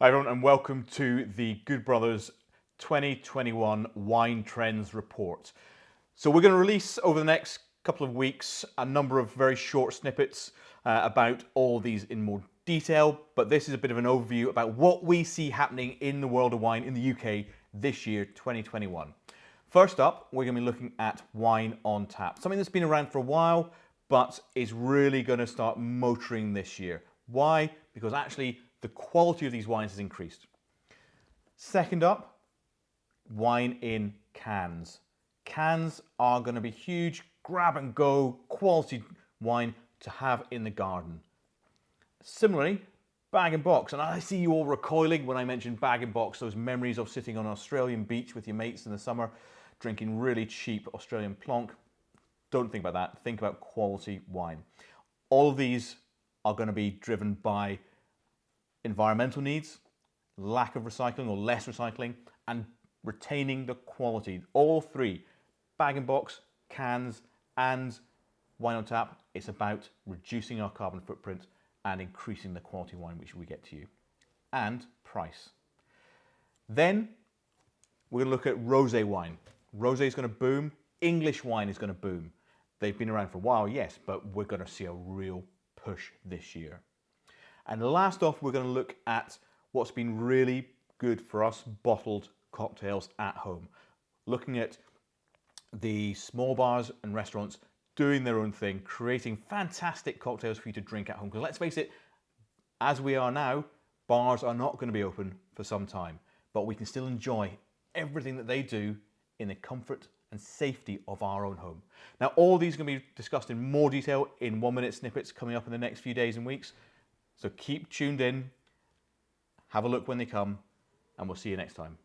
Hi everyone and welcome to the Good Brothers 2021 Wine Trends Report. So we're going to release over the next couple of weeks a number of very short snippets about all these in more detail, but this is a bit of an overview about what we see happening in the world of wine in the UK this year, 2021. First up, we're going to be looking at wine on tap, something that's been around for a while, but is really going to start motoring this year. Why? Because actually the quality of these wines has increased. Second up, wine in cans. Cans are going to be huge, grab and go quality wine to have in the garden. Similarly, bag and box, and I see you all recoiling when I mention bag and box, those memories of sitting on an Australian beach with your mates in the summer, drinking really cheap Australian plonk. Don't think about that, think about quality wine. All of these are going to be driven by environmental needs, lack of recycling or less recycling, and retaining the quality. All three, bag and box, cans, and wine on tap, it's about reducing our carbon footprint and increasing the quality wine which we get to you. And price. Then we're going to look at rosé wine. Rosé is going to boom. English wine is going to boom. They've been around for a while, yes, but we're going to see a real push this year. And last off, we're going to look at what's been really good for us, bottled cocktails at home. Looking at the small bars and restaurants doing their own thing, creating fantastic cocktails for you to drink at home. Because let's face it, as we are now, bars are not going to be open for some time, but we can still enjoy everything that they do in the comfort and safety of our own home. Now, all these are going to be discussed in more detail in 1-minute snippets coming up in the next few days and weeks. So keep tuned in, have a look when they come, and we'll see you next time.